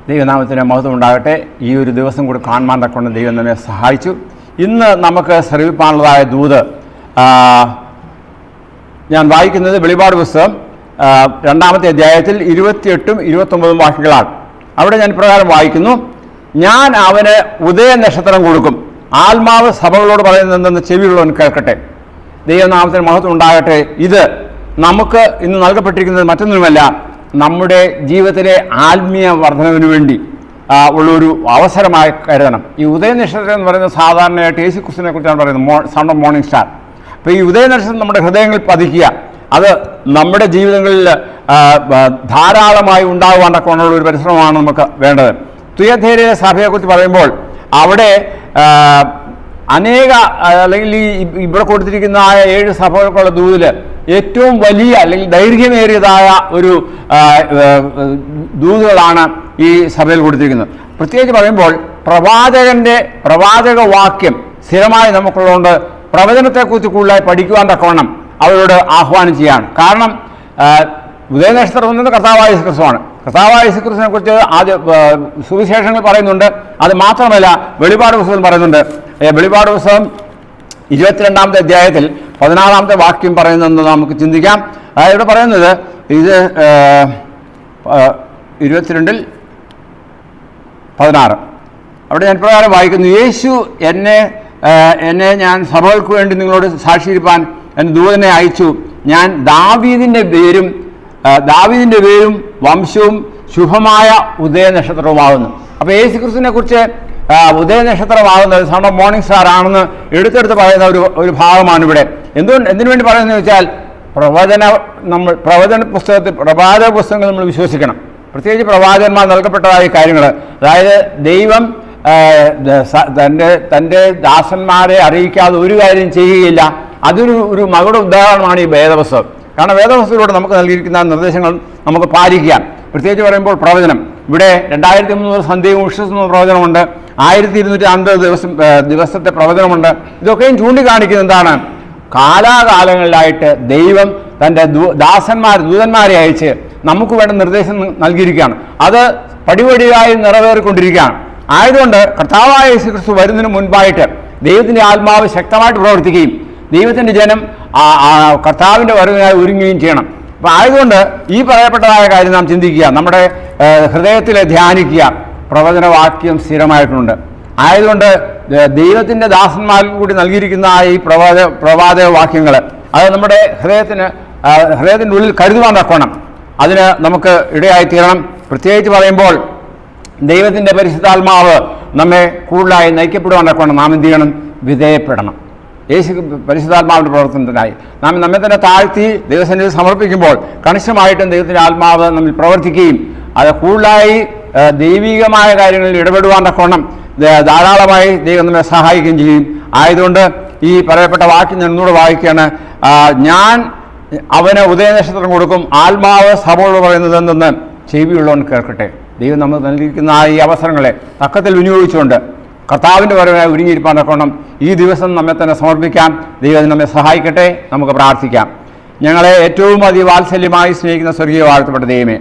ദൈവനാമത്തിന് മഹത്വം ഉണ്ടാകട്ടെ. ഈ ഒരു ദിവസം കൂടി കാണുവാൻ തക്കൊണ്ട് ദൈവം നമ്മെ സഹായിച്ചു. ഇന്ന് നമുക്ക് ശ്രവിപ്പാനുള്ളതായ ദൂത് ഞാൻ വായിക്കുന്നത് വെളിപാട് പുസ്തകം 2-ാമത്തെ അധ്യായത്തിൽ 28ഉം 29ഉം വാക്യങ്ങളാണ്. അവിടെ ഞാൻ പ്രകാരം വായിക്കുന്നു: ഞാൻ അവന് ഉദയ നക്ഷത്രം കൊടുക്കും, ആത്മാവ് സഭകളോട് പറയുന്നതെന്ന് ചെവിയുള്ളവൻ കേൾക്കട്ടെ. ദൈവനാമത്തിന് മഹത്വം ഉണ്ടാകട്ടെ. ഇത് നമുക്ക് ഇന്ന് നൽകപ്പെട്ടിരിക്കുന്നത് മറ്റൊന്നുമല്ല, നമ്മുടെ ജീവിതത്തിലെ ആത്മീയ വർധനവിന് വേണ്ടി ഉള്ളൊരു അവസരമായി കരുതണം. ഈ ഉദയനക്ഷത്രം എന്ന് പറയുന്നത് സാധാരണയായിട്ട് യേശുക്രിസ്തുവിനെ കുറിച്ചാണ് പറയുന്നത്, സൺ ഓഫ് മോർണിംഗ് സ്റ്റാർ. അപ്പോൾ ഈ ഉദയനക്ഷത്രം നമ്മുടെ ഹൃദയങ്ങളിൽ പതിക്കുക, അത് നമ്മുടെ ജീവിതങ്ങളിൽ ധാരാളമായി ഉണ്ടാകുവാനൊക്കെയുള്ള ഒരു പരിശ്രമമാണ് നമുക്ക് വേണ്ടത്. തുയഥേരയിലെ സഭയെക്കുറിച്ച് പറയുമ്പോൾ അവിടെ അനേക, അല്ലെങ്കിൽ ഇവിടെ കൊടുത്തിരിക്കുന്ന 7 സഭകൾക്കുള്ള ദൂതിൽ ഏറ്റവും വലിയ അല്ലെങ്കിൽ ദൈർഘ്യമേറിയതായ ഒരു ദൂതുകളാണ് ഈ സഭയിൽ കൊടുത്തിരിക്കുന്നത്. പ്രത്യേകിച്ച് പറയുമ്പോൾ പ്രവാചക വാക്യം സ്ഥിരമായി നമുക്കുള്ളതുകൊണ്ട് പ്രവചനത്തെക്കുറിച്ച് കൂടുതലായി പഠിക്കുവാൻ തക്കവണ്ണം അവരോട് ആഹ്വാനം ചെയ്യാണ്. കാരണം ഉദയനക്ഷത്രം എന്നത് കർത്താവായ യേശുക്രിസ്തുവാണ്. കർത്താവായ യേശുക്രിസ്തുവിനെ കുറിച്ച് ആദ്യ സുവിശേഷങ്ങൾ പറയുന്നുണ്ട്. അത് മാത്രമല്ല വെളിപാട് പുസ്തകം പറയുന്നുണ്ട്. വെളിപാട് പുസ്തകം 22-ാമത്തെ അധ്യായത്തിൽ 16-ാമത്തെ വാക്യം പറയുന്നതെന്ന് നമുക്ക് ചിന്തിക്കാം. ഇവിടെ പറയുന്നത് ഇത് 22:16. അവിടെ ഞാൻ പ്രകാരം വായിക്കുന്നു: യേശു എന്നെ ഞാൻ സഭകൾക്ക് വേണ്ടി നിങ്ങളോട് സാക്ഷീകരിപ്പാൻ എൻ്റെ ദൂതനെ അയച്ചു. ഞാൻ ദാവീദിൻ്റെ പേരും വംശവും ശുഭമായ ഉദയനക്ഷത്രവുമാകുന്നു. അപ്പോൾ യേശുക്രിസ്തുവിനെ കുറിച്ച് ഉദയനക്ഷത്രമാകുന്നത് സൺ ഓഫ് മോർണിംഗ് സ്റ്റാർ ആണെന്ന് എടുത്തെടുത്ത് പറയുന്ന ഒരു ഭാഗമാണ് ഇവിടെ. എന്തിനു വേണ്ടി പറയുന്നത് വെച്ചാൽ, പ്രവചന പുസ്തകങ്ങൾ നമ്മൾ വിശ്വസിക്കണം. പ്രത്യേകിച്ച് പ്രവാചകന്മാർ നൽകപ്പെട്ടതായ കാര്യങ്ങൾ, അതായത് ദൈവം തൻ്റെ ദാസന്മാരെ അറിയിക്കാതെ ഒരു കാര്യം ചെയ്യുകയില്ല. അതൊരു മകളുടെ ഉദാഹരണമാണ് ഈ വേദപുസ്തകം. കാരണം വേദപുസ്തകത്തിലൂടെ നമുക്ക് നൽകിയിരിക്കുന്ന നിർദ്ദേശങ്ങൾ നമുക്ക് പാലിക്കാം. പ്രത്യേകിച്ച് പറയുമ്പോൾ പ്രവചനം, ഇവിടെ 2300 സന്ധ്യയും ഉഷസ്സുന്ന പ്രവചനമുണ്ട്, 1250 ദിവസത്തെ പ്രവചനമുണ്ട്. ഇതൊക്കെയും ചൂണ്ടിക്കാണിക്കുന്നത് എന്താണ്? കാലാകാലങ്ങളിലായിട്ട് ദൈവം തൻ്റെ ദൂതന്മാരെ അയച്ച് നമുക്ക് വേണ്ട നിർദ്ദേശം നൽകിയിരിക്കുകയാണ്. അത് പടിപടിയായി നിറവേറിക്കൊണ്ടിരിക്കുകയാണ്. ആയതുകൊണ്ട് കർത്താവായ യേശുക്രിസ്തു വരുന്നതിന് മുൻപായിട്ട് ദൈവത്തിൻ്റെ ആത്മാവ് ശക്തമായിട്ട് പ്രവർത്തിക്കുകയും ദൈവത്തിൻ്റെ ജനം കർത്താവിൻ്റെ വരവിനായി ഒരുങ്ങുകയും ചെയ്യണം. അപ്പം ആയതുകൊണ്ട് ഈ പറയപ്പെട്ടതായ കാര്യം നാം ചിന്തിക്കുക, നമ്മുടെ ഹൃദയത്തിൽ ധ്യാനിക്കുക. പ്രവചനവാക്യം സ്ഥിരമായിട്ടുണ്ട്. ആയതുകൊണ്ട് ദൈവത്തിൻ്റെ ദാസന്മാർക്ക് കൂടി നൽകിയിരിക്കുന്ന ഈ പ്രവാചക വാക്യങ്ങൾ അത് നമ്മുടെ ഹൃദയത്തിൻ്റെ ഉള്ളിൽ കരുതുവാൻ തക്കണം. അതിന് നമുക്ക് ഇടയായിത്തീരണം. പ്രത്യേകിച്ച് പറയുമ്പോൾ ദൈവത്തിൻ്റെ പരിശുദ്ധാത്മാവ് നമ്മെ കൂടുതലായി നയിക്കപ്പെടുവാൻ തക്കണം. നാം എന്ത് ചെയ്യണം? വിധേയപ്പെടണം. പരിശുദ്ധാത്മാവിൻ്റെ പ്രവർത്തനത്തിനായി നാം നമ്മെ തന്നെ താഴ്ത്തി ദൈവസന്നിധിയിൽ സമർപ്പിക്കുമ്പോൾ കണിശമായിട്ടും ദൈവത്തിൻ്റെ ആത്മാവ് നമ്മിൽ പ്രവർത്തിക്കുകയും അത് കൂടുതലായി ദൈവികമായ കാര്യങ്ങളിൽ ഇടപെടുവാൻ തക്കവണ്ണം ധാരാളമായി ദൈവം നമ്മെ സഹായിക്കുകയും ചെയ്യും. ആയതുകൊണ്ട് ഈ പറയപ്പെട്ട വാക്യം ഞാൻ ഒന്നുകൂടെ വായിക്കുകയാണ്: ഞാൻ അവന് ഉദയനക്ഷത്രം കൊടുക്കും, ആത്മാവ് സഭയോട് പറയുന്നത് എന്തെന്ന് ചെവിയുള്ളവൻ കേൾക്കട്ടെ. ദൈവം നമ്മൾ നൽകിയിരിക്കുന്ന ഈ അവസരങ്ങളെ തക്കത്തിൽ വിനിയോഗിച്ചുകൊണ്ട് കർത്താവിൻ്റെ വരവിനായി ഒരുങ്ങിയിരിക്കാൻ തക്കവണ്ണം ഈ ദിവസം നമ്മെ തന്നെ സമർപ്പിക്കാം. ദൈവം നമ്മെ സഹായിക്കട്ടെ. നമുക്ക് പ്രാർത്ഥിക്കാം. ഞങ്ങളെ ഏറ്റവും അധികം വാത്സല്യമായി സ്നേഹിക്കുന്ന സ്വർഗീയ വാഴ്ത്തപ്പെട്ട ദൈവമേ,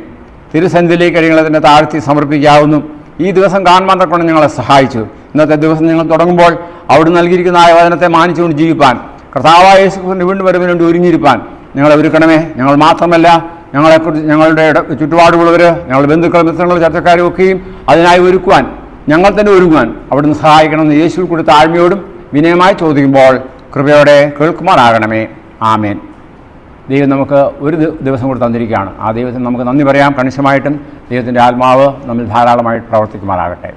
തിരുസന്നിധിയിലേക്ക് ഞങ്ങളെ തന്നെ താഴ്ത്തി സമർപ്പിക്കാവുന്നു. ഈ ദിവസം കാണുവാൻ തക്കവണ്ണം ഞങ്ങളെ സഹായിച്ചു. ഇന്നത്തെ ദിവസം ഞങ്ങൾ തുടങ്ങുമ്പോൾ അവിടെ നൽകിയിരിക്കുന്ന ആ വചനത്തെ മാനിച്ചുകൊണ്ട് ജീവിപ്പാൻ, കർത്താവായ യേശുക്രിസ്തുവിന്റെ വീണ്ടും വരവിന് വേണ്ടി ഒരുങ്ങിയിരിപ്പാൻ ഞങ്ങളെ ഒരുക്കണമേ. ഞങ്ങൾ മാത്രമല്ല, ഞങ്ങളെക്കുറിച്ച് ഞങ്ങളുടെ ചുറ്റുപാടുള്ളവർ, ഞങ്ങളുടെ ബന്ധുക്കൾ, മിത്രങ്ങൾ, ചർച്ചക്കാരും ഒക്കെയും അതിനായി ഒരുക്കുവാൻ, ഞങ്ങൾ തന്നെ ഒരുങ്ങുവാൻ അവിടുന്ന് സഹായിക്കണമെന്ന് യേശുവിൽ കൂടി താഴ്മയോടും വിനയമായി ചോദിക്കുമ്പോൾ കൃപയോടെ കേൾക്കുമാറാകണമേ. ആമേൻ. ദൈവം നമുക്ക് ഒരു ദിവസം കൂടി തന്നിരിക്കുകയാണ്. ആ ദൈവത്തിന് നമുക്ക് നന്ദി പറയാം. കണിശമായിട്ടും ദൈവത്തിൻ്റെ ആത്മാവ് നമ്മിൽ ധാരാളമായിട്ട് പ്രവർത്തിക്കുമാറാകട്ടെ.